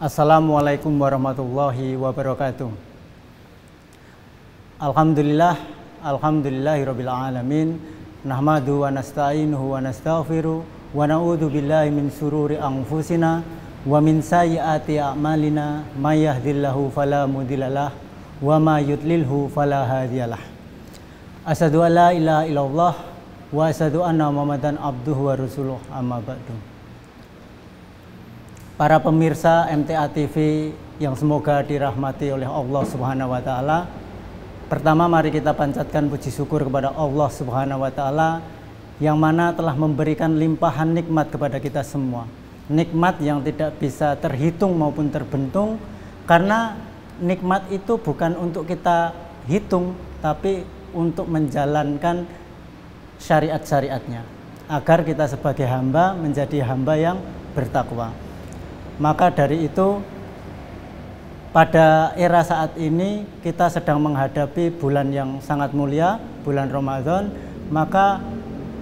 Assalamualaikum warahmatullahi wabarakatuh. Alhamdulillahirabbil alamin. Nahmadu wa nasta'inuhu wa nastaghfiruh wa na'udzu billahi min syururi anfusina wa min sayyiati a'malina. May yahdihillahu fala mudhillalah wa may yudlilhu fala hadiyalah. Asyhadu an la ilaha illallah wa asyhadu anna Muhammadan abduhu wa rasuluh, amma ba'du. Para pemirsa MTA TV yang semoga dirahmati oleh Allah Subhanahu wa taala. Pertama, mari kita panjatkan puji syukur kepada Allah Subhanahu wa taala yang mana telah memberikan limpahan nikmat kepada kita semua. Nikmat yang tidak bisa terhitung maupun terbentung, karena nikmat itu bukan untuk kita hitung, tapi untuk menjalankan syariat-syariatnya, agar kita sebagai hamba menjadi hamba yang bertakwa. Maka dari itu, pada era saat ini kita sedang menghadapi bulan yang sangat mulia, bulan Ramadan. Maka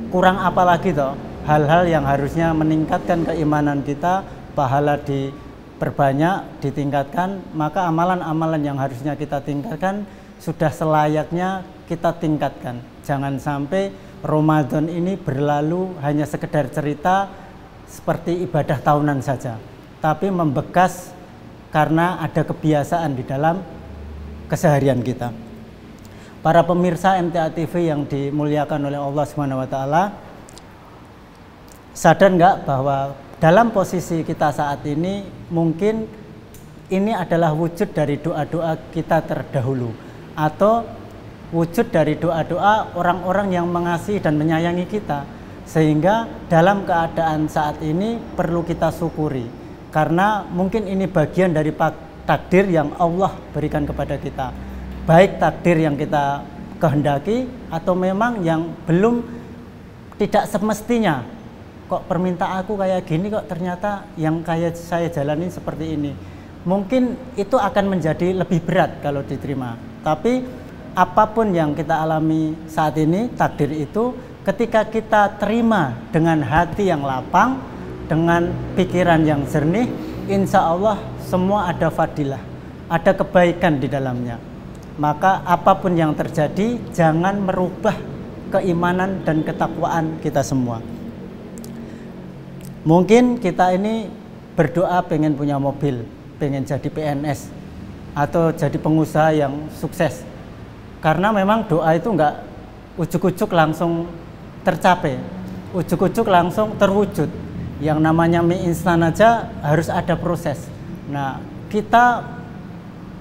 kurang apa lagi toh hal-hal yang harusnya meningkatkan keimanan kita, pahala diperbanyak, ditingkatkan. Maka amalan-amalan yang harusnya kita tingkatkan sudah selayaknya kita tingkatkan. Jangan sampai Ramadan ini berlalu hanya sekedar cerita seperti ibadah tahunan saja, tapi membekas karena ada kebiasaan di dalam keseharian kita. Para pemirsa MTA TV yang dimuliakan oleh Allah Subhanahu wa taala, sadar nggak bahwa dalam posisi kita saat ini mungkin ini adalah wujud dari doa-doa kita terdahulu, atau wujud dari doa-doa orang-orang yang mengasihi dan menyayangi kita, sehingga dalam keadaan saat ini perlu kita syukuri. Karena mungkin ini bagian dari takdir yang Allah berikan kepada kita, baik takdir yang kita kehendaki atau memang yang belum, tidak semestinya. Kok permintaan aku kayak gini, kok ternyata yang kayak saya jalani seperti ini. Mungkin itu akan menjadi lebih berat kalau diterima. Tapi apapun yang kita alami saat ini, takdir itu ketika kita terima dengan hati yang lapang, dengan pikiran yang jernih, insya Allah semua ada fadilah, ada kebaikan di dalamnya. Maka apapun yang terjadi, jangan merubah keimanan dan ketakwaan kita semua. Mungkin kita ini berdoa pengen punya mobil, pengen jadi PNS, atau jadi pengusaha yang sukses. Karena memang doa itu enggak ujuk-ujuk langsung tercapai, ujuk-ujuk langsung terwujud. Yang namanya mie instan aja harus ada proses. Nah, kita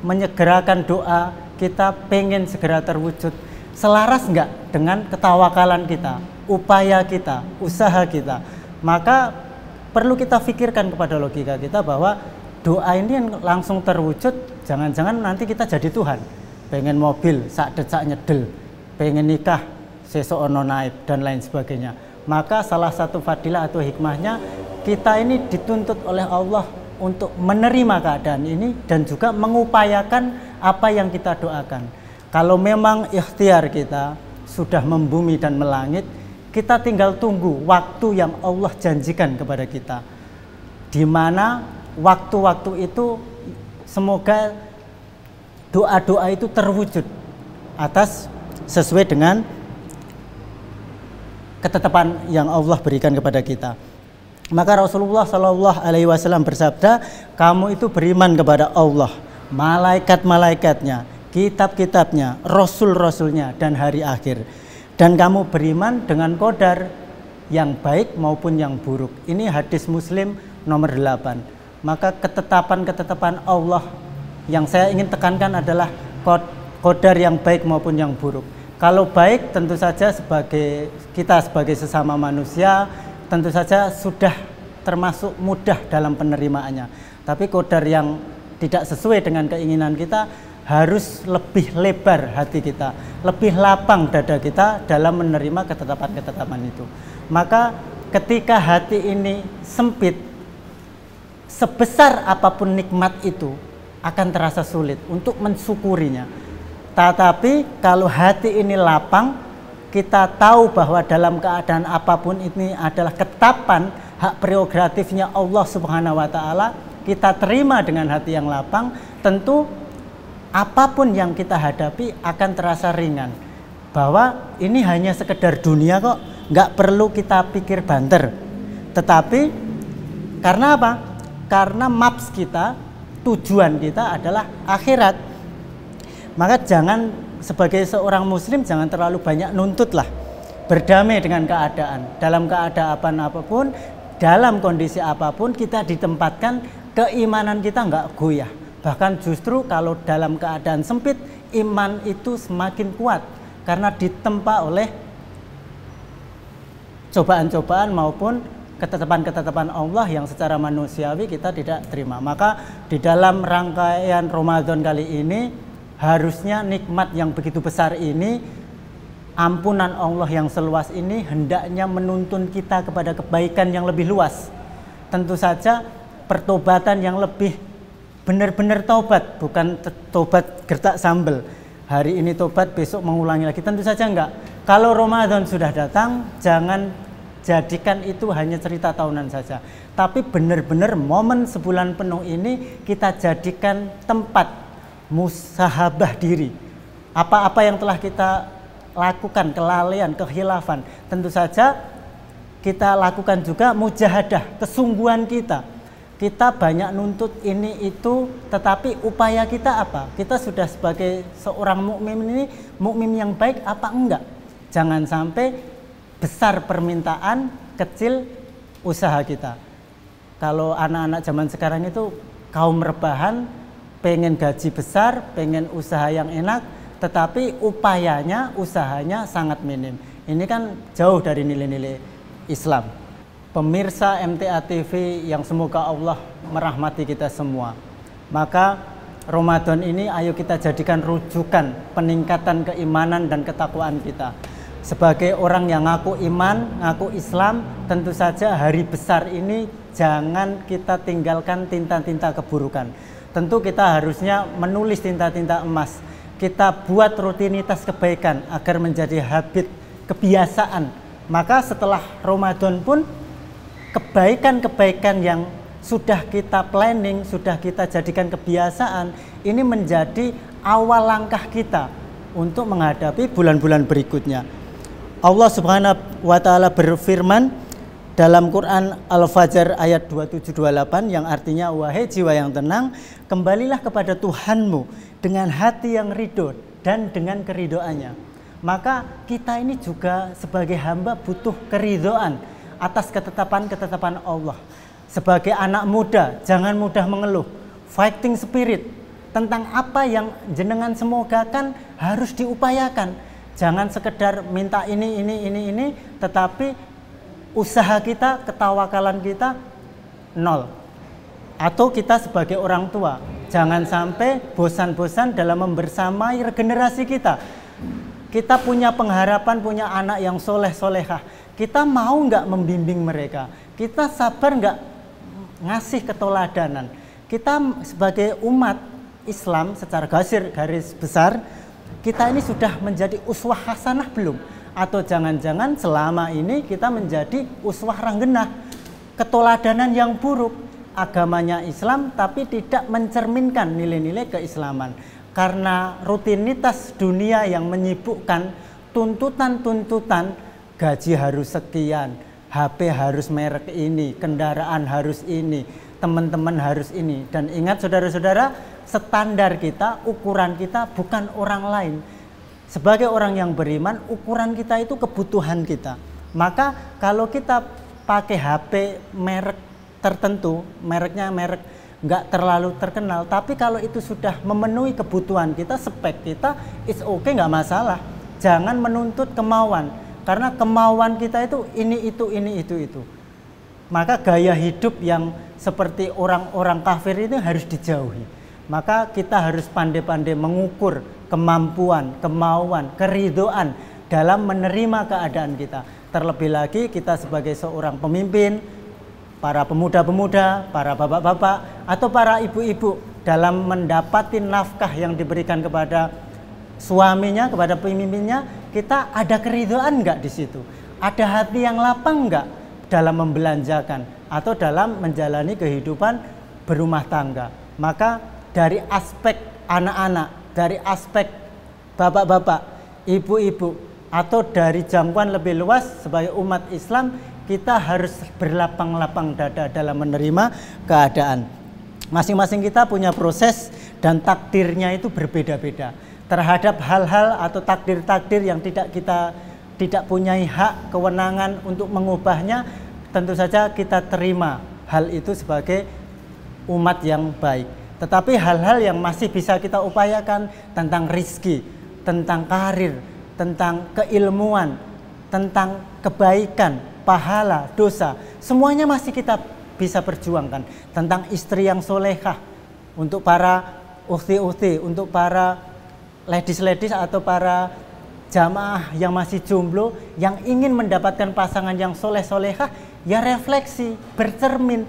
menyegerakan doa, kita pengen segera terwujud, selaras enggak dengan ketawakalan kita, upaya kita, usaha kita. Maka perlu kita pikirkan kepada logika kita bahwa doa ini yang langsung terwujud, jangan-jangan nanti kita jadi Tuhan. Pengen mobil, sak decak nyedel, pengen nikah, sesok ono naib, dan lain sebagainya. Maka salah satu fadilah atau hikmahnya, kita ini dituntut oleh Allah untuk menerima keadaan ini dan juga mengupayakan apa yang kita doakan. Kalau memang ikhtiar kita sudah membumi dan melangit, kita tinggal tunggu waktu yang Allah janjikan kepada kita, di mana waktu-waktu itu semoga doa-doa itu terwujud atas sesuai dengan ketetapan yang Allah berikan kepada kita. Maka Rasulullah Shallallahu Alaihi Wasallam bersabda, kamu itu beriman kepada Allah, malaikat-malaikatnya, kitab-kitabnya, rasul-rasulnya, dan hari akhir. Dan kamu beriman dengan qadar yang baik maupun yang buruk. Ini hadis Muslim nomor 8. Maka ketetapan-ketetapan Allah yang saya ingin tekankan adalah qadar yang baik maupun yang buruk. Kalau baik, tentu saja kita sebagai sesama manusia tentu saja sudah termasuk mudah dalam penerimaannya. Tapi qadar yang tidak sesuai dengan keinginan kita, harus lebih lebar hati kita, lebih lapang dada kita dalam menerima ketetapan-ketetapan itu. Maka ketika hati ini sempit, sebesar apapun nikmat itu akan terasa sulit untuk mensyukurinya. Tetapi kalau hati ini lapang, kita tahu bahwa dalam keadaan apapun ini adalah ketetapan hak prerogatifnya Allah Subhanahu wa taala, kita terima dengan hati yang lapang, tentu apapun yang kita hadapi akan terasa ringan. Bahwa ini hanya sekedar dunia kok, nggak perlu kita pikir banter. Tetapi karena apa? Karena maps kita, tujuan kita adalah akhirat. Maka jangan, sebagai seorang muslim, jangan terlalu banyak nuntut lah. Berdamai dengan keadaan. Dalam keadaan apapun, dalam kondisi apapun, kita ditempatkan, keimanan kita nggak goyah. Bahkan justru kalau dalam keadaan sempit, iman itu semakin kuat. Karena ditempa oleh cobaan-cobaan maupun ketetapan-ketetapan Allah yang secara manusiawi kita tidak terima. Maka di dalam rangkaian Ramadan kali ini, harusnya nikmat yang begitu besar ini, ampunan Allah yang seluas ini hendaknya menuntun kita kepada kebaikan yang lebih luas. Tentu saja pertobatan yang lebih benar-benar taubat, bukan tobat gertak sambel. Hari ini tobat, besok mengulangi lagi. Tentu saja enggak. Kalau Ramadan sudah datang, jangan jadikan itu hanya cerita tahunan saja. Tapi benar-benar momen sebulan penuh ini kita jadikan tempat musahabah diri. Apa-apa yang telah kita lakukan, kelalaian, kehilafan, tentu saja kita lakukan juga mujahadah, kesungguhan kita. Kita banyak nuntut ini itu, tetapi upaya kita apa? Kita sudah sebagai seorang mukmin ini, mukmin yang baik apa enggak? Jangan sampai besar permintaan, kecil usaha kita. Kalau anak-anak zaman sekarang itu kaum rebahan, pengen gaji besar, pengen usaha yang enak, tetapi upayanya, usahanya sangat minim. Ini kan jauh dari nilai-nilai Islam. Pemirsa MTA TV yang semoga Allah merahmati kita semua. Maka Ramadan ini ayo kita jadikan rujukan peningkatan keimanan dan ketakwaan kita. Sebagai orang yang ngaku iman, ngaku Islam, tentu saja hari besar ini jangan kita tinggalkan tinta-tinta keburukan. Tentu kita harusnya menulis tinta-tinta emas. Kita buat rutinitas kebaikan agar menjadi habit, kebiasaan. Maka setelah Ramadan pun kebaikan-kebaikan yang sudah kita planning, sudah kita jadikan kebiasaan, ini menjadi awal langkah kita untuk menghadapi bulan-bulan berikutnya. Allah Subhanahu wa taala berfirman dalam Quran Al-Fajr ayat 27-28 yang artinya, wahai jiwa yang tenang, kembalilah kepada Tuhanmu dengan hati yang ridho dan dengan keridoannya. Maka kita ini juga sebagai hamba butuh keridhaan atas ketetapan-ketetapan Allah. Sebagai anak muda, jangan mudah mengeluh. Fighting spirit tentang apa yang jenengan semogakan harus diupayakan. Jangan sekedar minta ini, tetapi usaha kita, ketawakalan kita nol. Atau kita sebagai orang tua, jangan sampai bosan-bosan dalam membersamai regenerasi kita. Kita punya pengharapan, punya anak yang soleh-solehah. Kita mau nggak membimbing mereka? Kita sabar nggak ngasih ketoladanan? Kita sebagai umat Islam secara garis besar, kita ini sudah menjadi uswah hasanah belum? Atau jangan-jangan selama ini kita menjadi uswah ranggenah, ketoladanan yang buruk, agamanya Islam tapi tidak mencerminkan nilai-nilai keislaman. Karena rutinitas dunia yang menyibukkan, tuntutan-tuntutan, gaji harus sekian, HP harus merek ini, kendaraan harus ini, teman-teman harus ini. Dan ingat saudara-saudara, standar kita, ukuran kita bukan orang lain. Sebagai orang yang beriman, ukuran kita itu kebutuhan kita. Maka kalau kita pakai HP merek tertentu, mereknya merek nggak terlalu terkenal, tapi kalau itu sudah memenuhi kebutuhan kita, spek kita, it's okay, nggak masalah. Jangan menuntut kemauan, karena kemauan kita itu ini itu. Maka gaya hidup yang seperti orang-orang kafir itu harus dijauhi. Maka kita harus pandai-pandai mengukur kemampuan, kemauan, keridhaan dalam menerima keadaan kita. Terlebih lagi kita sebagai seorang pemimpin, para pemuda-pemuda, para bapak-bapak, atau para ibu-ibu dalam mendapati nafkah yang diberikan kepada suaminya, kepada pemimpinnya, kita ada keridhaan enggak di situ? Ada hati yang lapang enggak dalam membelanjakan atau dalam menjalani kehidupan berumah tangga. Maka dari aspek anak-anak, dari aspek bapak-bapak, ibu-ibu, atau dari jangkauan lebih luas sebagai umat Islam, kita harus berlapang-lapang dada dalam menerima keadaan. Masing-masing kita punya proses dan takdirnya itu berbeda-beda. Terhadap hal-hal atau takdir-takdir yang kita tidak punya hak, kewenangan untuk mengubahnya, tentu saja kita terima hal itu sebagai umat yang baik. Tetapi hal-hal yang masih bisa kita upayakan tentang rizki, tentang karir, tentang keilmuan, tentang kebaikan, pahala, dosa, semuanya masih kita bisa perjuangkan. Tentang istri yang solehah, untuk para ukhti-ukhti, untuk para ladies-ladies atau para jamaah yang masih jomblo, yang ingin mendapatkan pasangan yang soleh-solehah, ya refleksi, bercermin.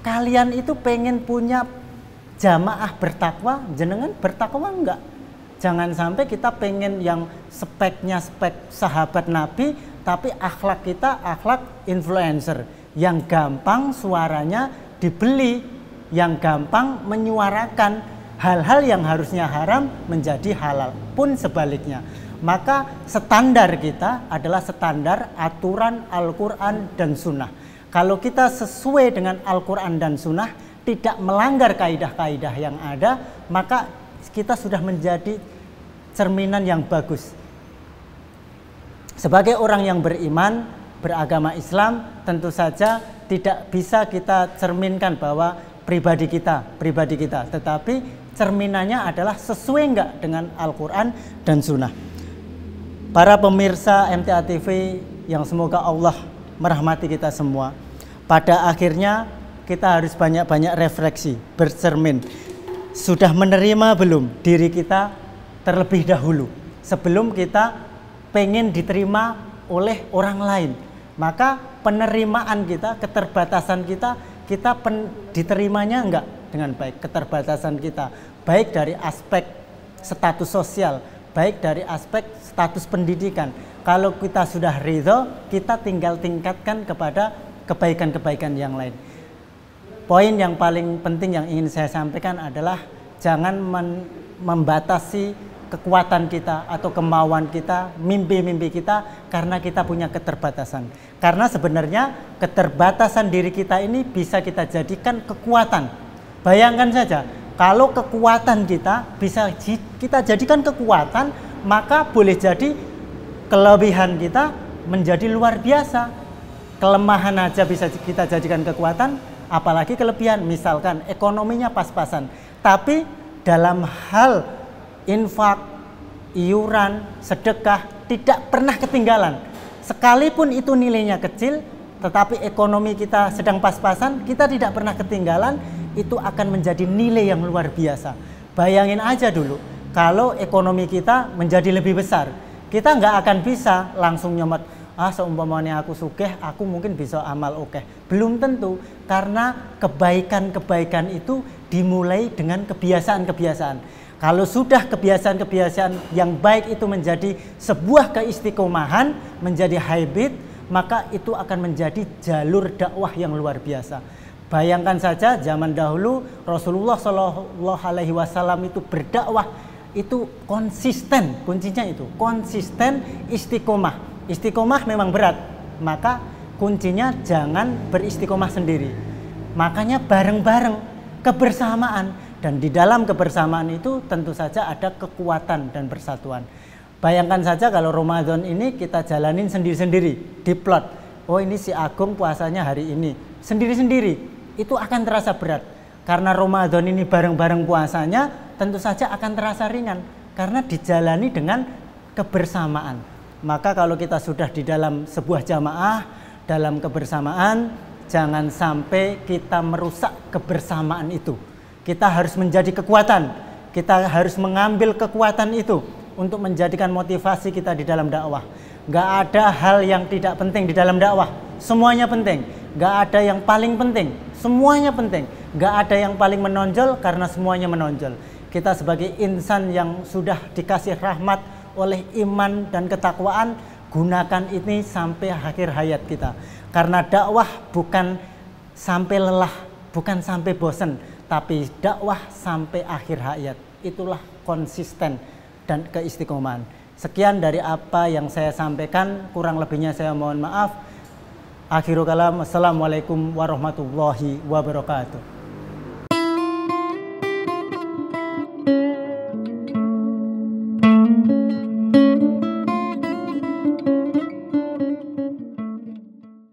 Kalian itu pengen punya jamaah bertakwa, jenengan bertakwa enggak? Jangan sampai kita pengen yang speknya spek sahabat Nabi, tapi akhlak kita akhlak influencer, yang gampang suaranya dibeli, yang gampang menyuarakan hal-hal yang harusnya haram menjadi halal, pun sebaliknya. Maka standar kita adalah standar aturan Al-Quran dan Sunnah. Kalau kita sesuai dengan Al-Quran dan Sunnah, tidak melanggar kaidah-kaidah yang ada, maka kita sudah menjadi cerminan yang bagus. Sebagai orang yang beriman, beragama Islam, tentu saja tidak bisa kita cerminkan bahwa pribadi kita, tetapi cerminannya adalah sesuai enggak dengan Al-Quran dan Sunnah. Para pemirsa MTA TV yang semoga Allah merahmati kita semua, pada akhirnya kita harus banyak-banyak refleksi, bercermin. Sudah menerima belum diri kita terlebih dahulu sebelum kita pengen diterima oleh orang lain? Maka penerimaan kita, keterbatasan kita diterimanya enggak dengan baik. Keterbatasan kita baik dari aspek status sosial, baik dari aspek status pendidikan. Kalau kita sudah ridho, kita tinggal tingkatkan kepada kebaikan-kebaikan yang lain. Poin yang paling penting yang ingin saya sampaikan adalah jangan membatasi kekuatan kita atau kemauan kita, mimpi-mimpi kita, karena kita punya keterbatasan. Karena sebenarnya keterbatasan diri kita ini bisa kita jadikan kekuatan. Bayangkan saja, kalau kekuatan kita bisa kita jadikan kekuatan, maka boleh jadi kelebihan kita menjadi luar biasa. Kelemahan aja bisa kita jadikan kekuatan, apalagi kelebihan. Misalkan ekonominya pas-pasan, tapi dalam hal infak, iuran, sedekah tidak pernah ketinggalan. Sekalipun itu nilainya kecil, tetapi ekonomi kita sedang pas-pasan, kita tidak pernah ketinggalan. Itu akan menjadi nilai yang luar biasa. Bayangin aja dulu, kalau ekonomi kita menjadi lebih besar, kita nggak akan bisa langsung nyomot, seumpamanya aku sugih, aku mungkin bisa amal oke. Belum tentu, karena kebaikan-kebaikan itu dimulai dengan kebiasaan-kebiasaan. Kalau sudah kebiasaan-kebiasaan yang baik itu menjadi sebuah keistiqomahan, menjadi habit, maka itu akan menjadi jalur dakwah yang luar biasa. Bayangkan saja zaman dahulu Rasulullah SAW itu berdakwah, itu konsisten, kuncinya itu konsisten, istiqomah. Istiqomah memang berat, maka kuncinya jangan beristiqomah sendiri. Makanya bareng-bareng, kebersamaan, dan di dalam kebersamaan itu tentu saja ada kekuatan dan persatuan. Bayangkan saja kalau Ramadan ini kita jalanin sendiri-sendiri, diplot. Oh, ini si Agung puasanya hari ini, sendiri-sendiri, itu akan terasa berat. Karena Ramadan ini bareng-bareng puasanya, tentu saja akan terasa ringan karena dijalani dengan kebersamaan. Maka kalau kita sudah di dalam sebuah jamaah, dalam kebersamaan, jangan sampai kita merusak kebersamaan itu. Kita harus menjadi kekuatan, kita harus mengambil kekuatan itu untuk menjadikan motivasi kita di dalam dakwah. Gak ada hal yang tidak penting di dalam dakwah, semuanya penting. Gak ada yang paling penting, semuanya penting. Gak ada yang paling menonjol karena semuanya menonjol. Kita sebagai insan yang sudah dikasih rahmat oleh iman dan ketakwaan, gunakan ini sampai akhir hayat kita. Karena dakwah bukan sampai lelah, bukan sampai bosan, tapi dakwah sampai akhir hayat. Itulah konsisten dan keistiqomahan. Sekian dari apa yang saya sampaikan, kurang lebihnya saya mohon maaf. Akhirul kalam, assalamualaikum warahmatullahi wabarakatuh.